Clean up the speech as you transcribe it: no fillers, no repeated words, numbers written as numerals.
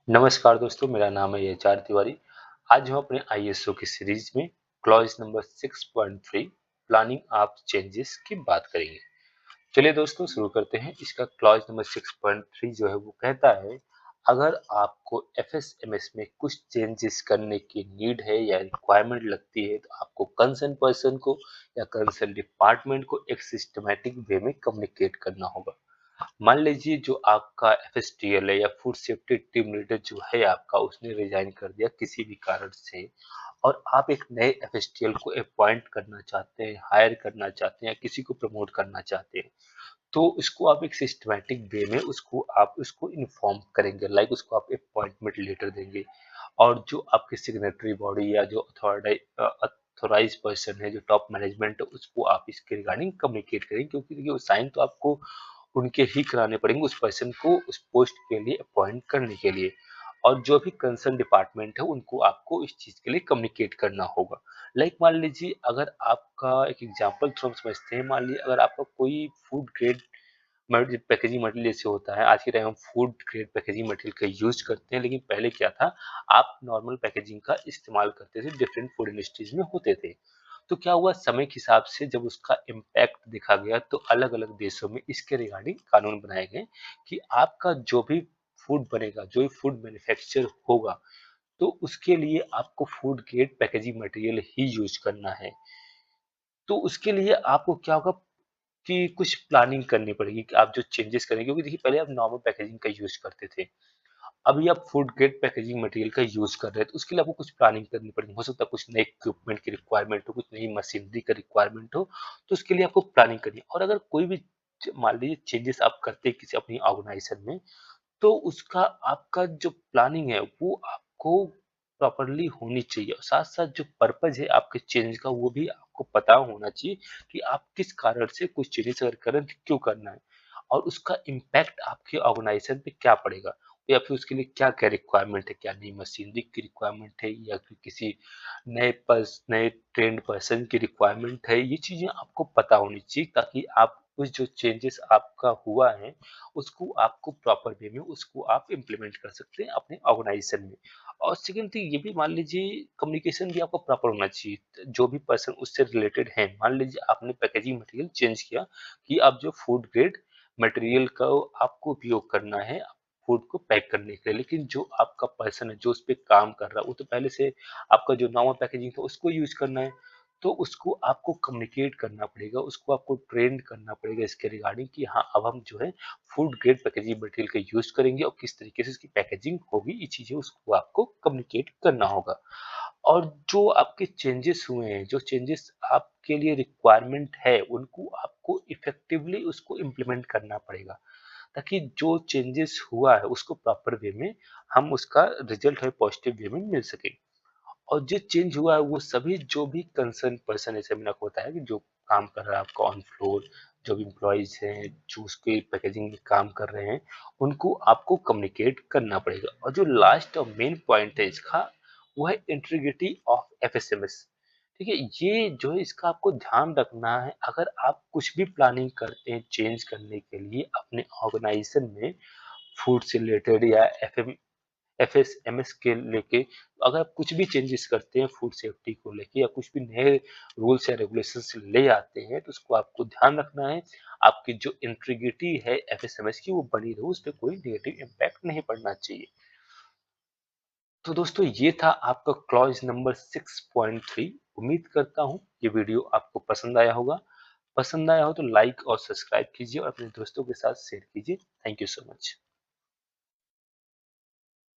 नमस्कार दोस्तों, मेरा नाम है एचआर तिवारी। आज हम अपने आईएसओ की सीरीज में clause number 6.3 planning of changes की बात करेंगे। चलिए दोस्तों शुरू करते हैं। इसका क्लॉज नंबर 6.3 जो है वो कहता है, अगर आपको एफएसएमएस में कुछ चेंजेस करने की नीड है या रिक्वायरमेंट लगती है तो आपको कंसर्न पर्सन को या कंसर्न डिपार्टमेंट को एक सिस्टमैटिक वे में कम्युनिकेट करना होगा। मान लीजिए जो आपका एफएसटीएल है या फूड सेफ्टी टीम लीडर जो है आपका, उसने रिजाइन कर दिया किसी भी कारण से और आप एक नए एफएसटीएल को अपॉइंट करना चाहते हैं, हायर करना चाहते हैं या किसी को प्रमोट करना चाहते हैं, तो इसको आप एक सिस्टमैटिक वे में उसको इन्फॉर्म करेंगे। लाइक उसको आप अपॉइंटमेंट लेटर देंगे और जो आपकी सिग्नेटरी बॉडी या जो अथॉराइज पर्सन है, जो टॉप मैनेजमेंट है, उसको आप इसके रिगार्डिंग कम्युनिकेट करेंगे, क्योंकि देखिए वो साइन तो आपको उनके ही कराने पड़ेंगे उस पर्सन को उस पोस्ट के लिए अपॉइंट करने के लिए। और जो भी कंसर्न डिपार्टमेंट है उनको आपको इस चीज के लिए कम्युनिकेट करना होगा। लाइक मान लीजिए, अगर आपका एक एग्जांपल थ्रू हम समझते हैं, मान लीजिए अगर आपका कोई फूड ग्रेड पैकेजिंग मटेरियल जैसे होता है, आज के टाइम हम फूड ग्रेड पैकेजिंग मटेरियल का यूज करते हैं, लेकिन पहले क्या था, आप नॉर्मल पैकेजिंग का इस्तेमाल करते थे, डिफरेंट फूड इंडस्ट्रीज में होते थे। तो क्या हुआ, समय के हिसाब से जब उसका इम्पैक्ट देखा गया तो अलग अलग देशों में इसके रिगार्डिंग कानून बनाए गए कि आपका जो भी फूड बनेगा, जो भी फूड मैन्युफैक्चर होगा, तो उसके लिए आपको फूड ग्रेड पैकेजिंग मटेरियल ही यूज करना है। तो उसके लिए आपको क्या होगा कि कुछ प्लानिंग करनी पड़ेगी कि आप जो चेंजेस करेंगे, क्योंकि देखिए पहले आप नॉर्मल पैकेजिंग का यूज करते थे, अभी आप फूड ग्रेड पैकेजिंग मटेरियल का यूज कर रहे हैं, तो उसके लिए आपको कुछ प्लानिंग करनी पड़ेगी। हो सकता है कुछ नए इक्विपमेंट की रिक्वायरमेंट हो, कुछ नई मशीनरी का रिक्वायरमेंट हो, तो उसके लिए आपको प्लानिंग करनी है। और अगर कोई भी मान लीजिए चेंजेस आप करते हैं किसी अपनी ऑर्गेनाइजेशन में, तो उसका आपका जो प्लानिंग है वो आपको प्रॉपर्ली होनी चाहिए, और साथ साथ जो पर्पज है आपके चेंज का वो भी आपको पता होना चाहिए कि आप किस कारण से कुछ चेंजेस अगर करें तो क्यों करना है, और उसका इम्पैक्ट आपके ऑर्गेनाइजेशन पे क्या पड़ेगा, या फिर उसके लिए क्या क्या रिक्वायरमेंट है, क्या नई मशीनरी की रिक्वायरमेंट है या फिर किसी नए ट्रेंड पर्सन की रिक्वायरमेंट है। ये चीजें आपको पता होनी चाहिए ताकि आप कुछ जो चेंजेस आपका हुआ है उसको आपको प्रॉपर वे में उसको आप इम्प्लीमेंट कर सकते हैं अपने ऑर्गेनाइजेशन में। और सेकंड थिंग ये भी मान लीजिए, कम्युनिकेशन भी आपको प्रॉपर होना चाहिए जो भी पर्सन उससे रिलेटेड है। मान लीजिए आपने पैकेजिंग मटेरियल चेंज किया कि अब जो फूड ग्रेड मटेरियल का आपको उपयोग करना है फूड को पैक करने के लिए, लेकिन जो आपका पर्सन है जो उस पर काम कर रहा है वो तो पहले से आपका जो नॉर्मल पैकेजिंग था उसको यूज करना है, तो उसको आपको कम्युनिकेट करना पड़ेगा, उसको आपको ट्रेन करना पड़ेगा इसके रिगार्डिंग कि हाँ अब हम जो है फूड ग्रेड पैकेजिंग मटेरियल का यूज करेंगे और किस तरीके से इसकी पैकेजिंग होगी, ये चीजें उसको आपको कम्युनिकेट करना होगा। और जो आपके चेंजेस हुए हैं, जो चेंजेस आपके लिए रिक्वायरमेंट है, उनको आपको इफेक्टिवली उसको इम्प्लीमेंट करना पड़ेगा, ताकि जो चेंजेस हुआ है उसको प्रॉपर वे में हम उसका रिजल्ट है पॉजिटिव वे में मिल सके। और जो चेंज हुआ है वो सभी जो भी कंसर्न पर्सन, जैसे मैंने आपको बताया कि जो काम कर रहा है आपका ऑन फ्लोर, जो भी एम्प्लॉइज हैं जो उसके पैकेजिंग में काम कर रहे हैं, उनको आपको कम्युनिकेट करना पड़ेगा। और जो लास्ट और मेन पॉइंट है इसका, वो है इंटीग्रिटी ऑफ एफएसएमएस। ठीक है, ये जो है इसका आपको ध्यान रखना है। अगर आप कुछ भी प्लानिंग करते हैं चेंज करने के लिए अपने ऑर्गेनाइजेशन में, फूड से रिलेटेड या एफएसएमएस के लेके, अगर आप कुछ भी चेंजेस करते हैं फूड सेफ्टी को लेके या कुछ भी नए रूल्स या रेगुलेशंस ले आते हैं, तो उसको आपको ध्यान रखना है आपकी जो इंटीग्रिटी है एफएसएमएस की वो बनी रहे, उस पर कोई नेगेटिव इम्पैक्ट नहीं पड़ना चाहिए। तो दोस्तों ये था आपका क्लॉज नंबर 6.3। उम्मीद करता हूँ ये वीडियो आपको पसंद आया होगा। पसंद आया हो तो लाइक और सब्सक्राइब कीजिए और अपने दोस्तों के साथ शेयर कीजिए। Thank you so much.